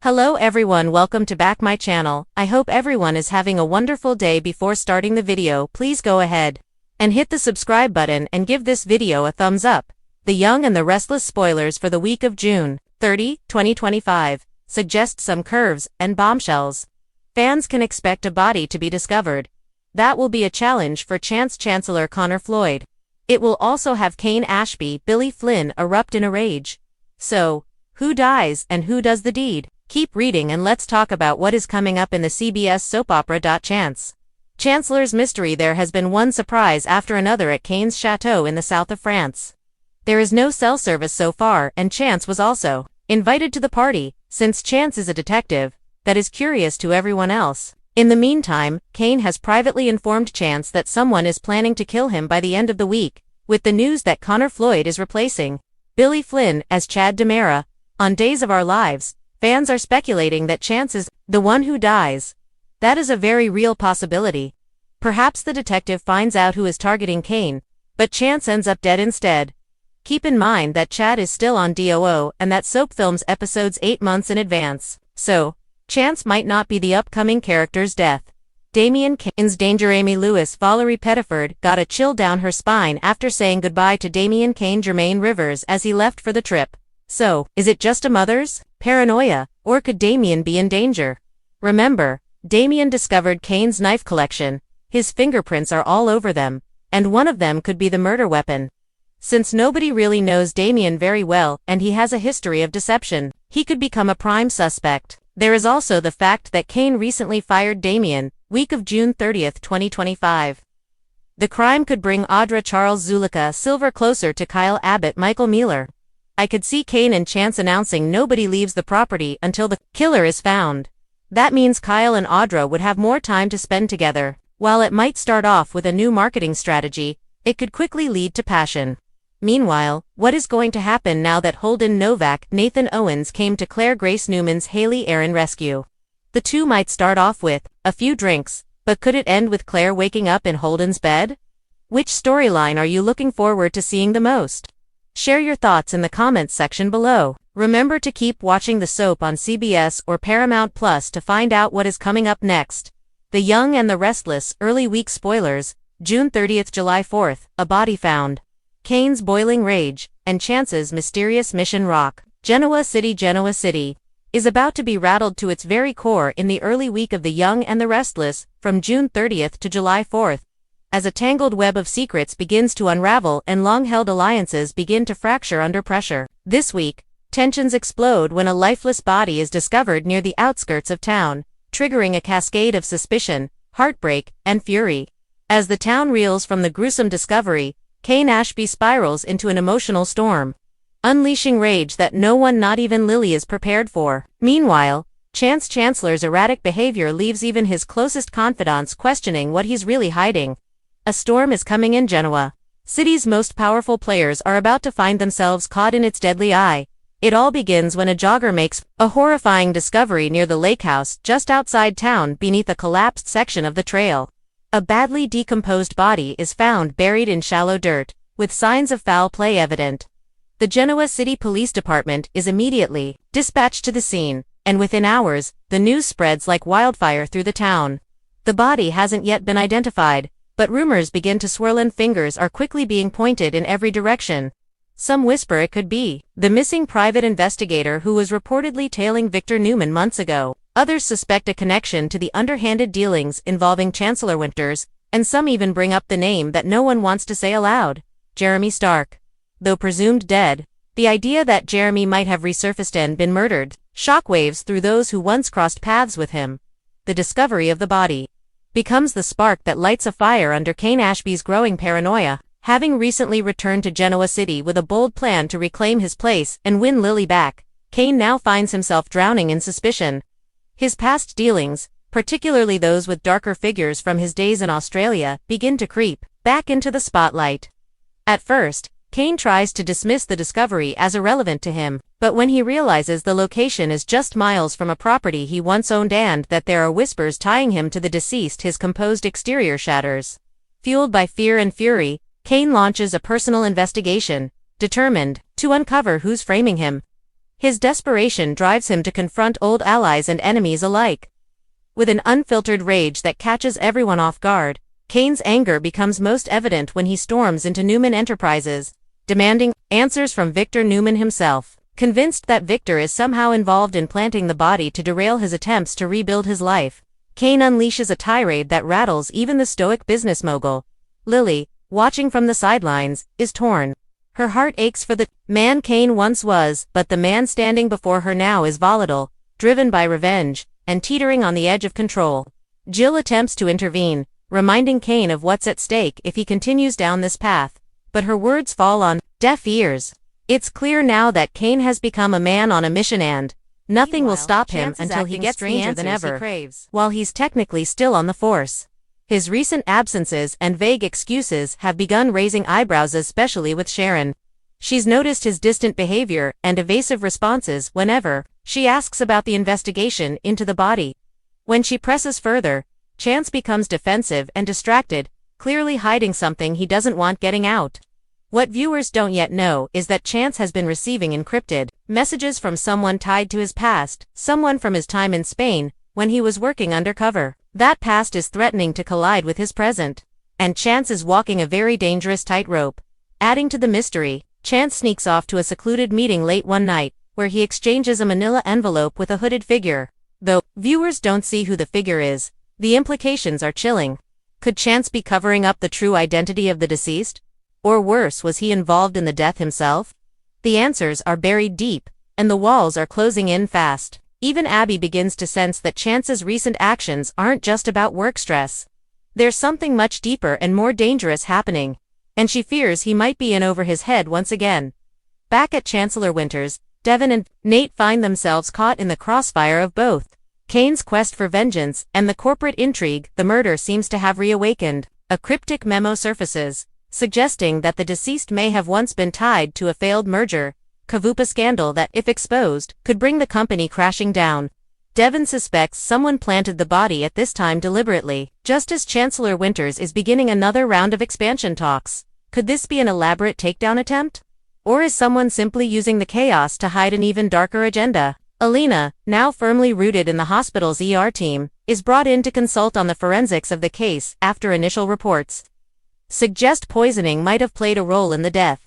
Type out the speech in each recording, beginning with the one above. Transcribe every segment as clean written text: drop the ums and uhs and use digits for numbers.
Hello everyone, welcome to back my channel. I hope everyone is having a wonderful day. Before starting the video, please go ahead and hit the subscribe button and give this video a thumbs up. The Young and the Restless spoilers for the week of June 30, 2025 suggest some curves and bombshells. Fans can expect a body to be discovered. That will be a challenge for Chancellor Connor Floyd. It will also have Kane Ashby, Billy Flynn erupt in a rage. So, who dies and who does the deed? Keep reading and let's talk about what is coming up in the CBS soap opera. Chancellor's mystery. There has been one surprise after another at Kane's chateau in the south of France. There is no cell service so far, and Chance was also invited to the party, since Chance is a detective that is curious to everyone else. In the meantime, Kane has privately informed Chance that someone is planning to kill him by the end of the week, with the news that Connor Floyd is replacing Billy Flynn as Chad DiMera. On Days of Our Lives, fans are speculating that Chance is the one who dies. That is a very real possibility. Perhaps the detective finds out who is targeting Kane, but Chance ends up dead instead. Keep in mind that Chad is still on DOO and that soap films episodes 8 months in advance, so Chance might not be the upcoming character's death. Damian Kane's danger. Amy Lewis Valerie Pettiford got a chill down her spine after saying goodbye to Damian Kane Jermaine Rivers as he left for the trip. So, is it just a mother's paranoia, or could Damian be in danger? Remember, Damian discovered Kane's knife collection. His fingerprints are all over them, and one of them could be the murder weapon. Since nobody really knows Damian very well and he has a history of deception, he could become a prime suspect. There is also the fact that Kane recently fired Damian, week of June 30, 2025. The crime could bring Audra Charles Zulicka Silver closer to Kyle Abbott Michael Mealer. I could see Kane and Chance announcing nobody leaves the property until the killer is found. That means Kyle and Audra would have more time to spend together. While it might start off with a new marketing strategy, it could quickly lead to passion. Meanwhile, what is going to happen now that Holden Novak Nathan Owens came to Claire Grace Newman's Haley Aaron rescue? The two might start off with a few drinks, but could it end with Claire waking up in Holden's bed? Which storyline are you looking forward to seeing the most? Share your thoughts in the comments section below. Remember to keep watching the soap on CBS or Paramount Plus to find out what is coming up next. The Young and the Restless early week spoilers, June 30th, July 4th, a body found. Kane's boiling rage, and Chance's mysterious mission. Rock. Genoa City is about to be rattled to its very core in the early week of The Young and the Restless, from June 30th to July 4th. As a tangled web of secrets begins to unravel and long-held alliances begin to fracture under pressure. This week, tensions explode when a lifeless body is discovered near the outskirts of town, triggering a cascade of suspicion, heartbreak, and fury. As the town reels from the gruesome discovery, Kane Ashby spirals into an emotional storm, unleashing rage that no one, not even Lily, is prepared for. Meanwhile, Chancellor's erratic behavior leaves even his closest confidants questioning what he's really hiding. A storm is coming in Genoa. City's most powerful players are about to find themselves caught in its deadly eye. It all begins when a jogger makes a horrifying discovery near the lake house just outside town beneath a collapsed section of the trail. A badly decomposed body is found buried in shallow dirt, with signs of foul play evident. The Genoa City Police Department is immediately dispatched to the scene, and within hours, the news spreads like wildfire through the town. The body hasn't yet been identified, but rumors begin to swirl and fingers are quickly being pointed in every direction. Some whisper it could be the missing private investigator who was reportedly tailing Victor Newman months ago. Others suspect a connection to the underhanded dealings involving Chancellor Winters, and some even bring up the name that no one wants to say aloud: Jeremy Stark. Though presumed dead, the idea that Jeremy might have resurfaced and been murdered shockwaves through those who once crossed paths with him. The discovery of the body becomes the spark that lights a fire under Kane Ashby's growing paranoia. Having recently returned to Genoa City with a bold plan to reclaim his place and win Lily back, Kane now finds himself drowning in suspicion. His past dealings, particularly those with darker figures from his days in Australia, begin to creep back into the spotlight. At first, Kane tries to dismiss the discovery as irrelevant to him, but when he realizes the location is just miles from a property he once owned and that there are whispers tying him to the deceased, his composed exterior shatters. Fueled by fear and fury, Kane launches a personal investigation, determined to uncover who's framing him. His desperation drives him to confront old allies and enemies alike. With an unfiltered rage that catches everyone off guard, Kane's anger becomes most evident when he storms into Newman Enterprises, demanding answers from Victor Newman himself. Convinced that Victor is somehow involved in planting the body to derail his attempts to rebuild his life, Kane unleashes a tirade that rattles even the stoic business mogul. Lily, watching from the sidelines, is torn. Her heart aches for the man Kane once was, but the man standing before her now is volatile, driven by revenge, and teetering on the edge of control. Jill attempts to intervene, reminding Kane of what's at stake if he continues down this path, but her words fall on deaf ears. It's clear now that Kane has become a man on a mission and nothing will stop him until he gets the answers he craves. While he's technically still on the force, his recent absences and vague excuses have begun raising eyebrows, especially with Sharon. She's noticed his distant behavior and evasive responses whenever she asks about the investigation into the body. When she presses further, Chance becomes defensive and distracted, clearly hiding something he doesn't want getting out. What viewers don't yet know is that Chance has been receiving encrypted messages from someone tied to his past, someone from his time in Spain, when he was working undercover. That past is threatening to collide with his present, and Chance is walking a very dangerous tightrope. Adding to the mystery, Chance sneaks off to a secluded meeting late one night, where he exchanges a manila envelope with a hooded figure. Though viewers don't see who the figure is, the implications are chilling. Could Chance be covering up the true identity of the deceased? Or worse, was he involved in the death himself? The answers are buried deep, and the walls are closing in fast. Even Abby begins to sense that Chance's recent actions aren't just about work stress. There's something much deeper and more dangerous happening, and she fears he might be in over his head once again. Back at Chancellor Winters, Devon and Nate find themselves caught in the crossfire of both Kane's quest for vengeance and the corporate intrigue. The murder seems to have reawakened. A cryptic memo surfaces, suggesting that the deceased may have once been tied to a failed merger, Kavupa scandal that, if exposed, could bring the company crashing down. Devon suspects someone planted the body at this time deliberately, just as Chancellor Winters is beginning another round of expansion talks. Could this be an elaborate takedown attempt? Or is someone simply using the chaos to hide an even darker agenda? Alina, now firmly rooted in the hospital's ER team, is brought in to consult on the forensics of the case after initial reports suggest poisoning might have played a role in the death.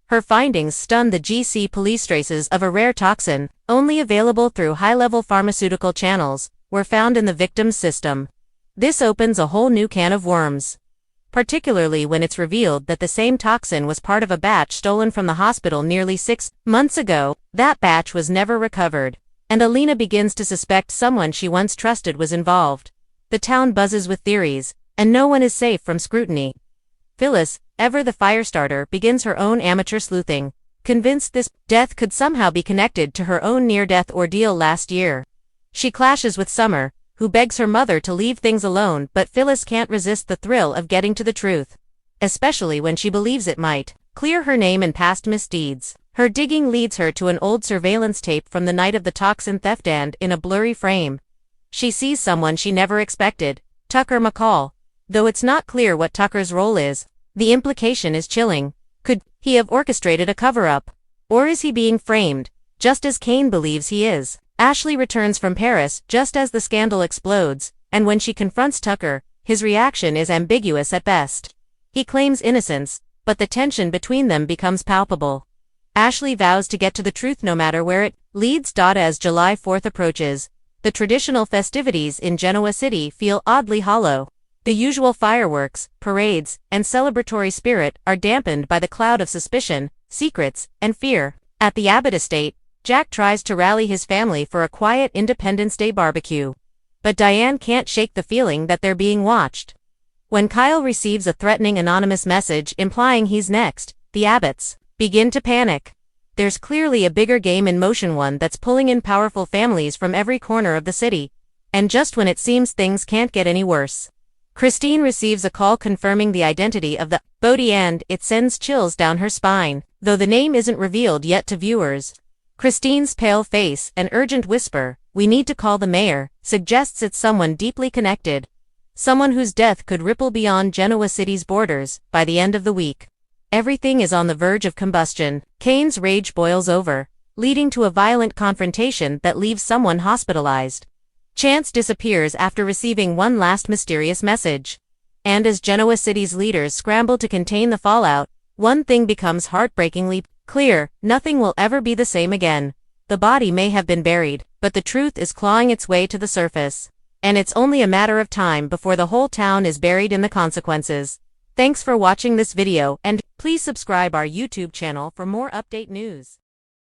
Her findings stun the GC police. Traces of a rare toxin, only available through high-level pharmaceutical channels, were found in the victim's system. This opens a whole new can of worms, particularly when it's revealed that the same toxin was part of a batch stolen from the hospital nearly 6 months ago. That batch was never recovered, and Alina begins to suspect someone she once trusted was involved. The town buzzes with theories, and no one is safe from scrutiny. Phyllis, ever the firestarter, begins her own amateur sleuthing, convinced this death could somehow be connected to her own near-death ordeal last year. She clashes with Summer, who begs her mother to leave things alone, but Phyllis can't resist the thrill of getting to the truth, especially when she believes it might clear her name and past misdeeds. Her digging leads her to an old surveillance tape from the night of the toxin theft, and in a blurry frame, she sees someone she never expected, Tucker McCall. Though it's not clear what Tucker's role is, the implication is chilling. Could he have orchestrated a cover-up? Or is he being framed, just as Kane believes he is? Ashley returns from Paris just as the scandal explodes, and when she confronts Tucker, his reaction is ambiguous at best. He claims innocence, but the tension between them becomes palpable. Ashley vows to get to the truth no matter where it leads. As July 4th approaches, the traditional festivities in Genoa City feel oddly hollow. The usual fireworks, parades, and celebratory spirit are dampened by the cloud of suspicion, secrets, and fear. At the Abbott estate, Jack tries to rally his family for a quiet Independence Day barbecue. But Diane can't shake the feeling that they're being watched. When Kyle receives a threatening anonymous message implying he's next, the Abbotts begin to panic. There's clearly a bigger game in motion, one that's pulling in powerful families from every corner of the city. And just when it seems things can't get any worse, Christine receives a call confirming the identity of the Bodhi, and it sends chills down her spine, though the name isn't revealed yet to viewers. Christine's pale face and urgent whisper, "We need to call the mayor," suggests it's someone deeply connected. Someone whose death could ripple beyond Genoa City's borders by the end of the week. Everything is on the verge of combustion. Kane's rage boils over, leading to a violent confrontation that leaves someone hospitalized. Chance disappears after receiving one last mysterious message. And as Genoa City's leaders scramble to contain the fallout, one thing becomes heartbreakingly clear: nothing will ever be the same again. The body may have been buried, but the truth is clawing its way to the surface. And it's only a matter of time before the whole town is buried in the consequences. Thanks for watching this video, and please subscribe our YouTube channel for more update news.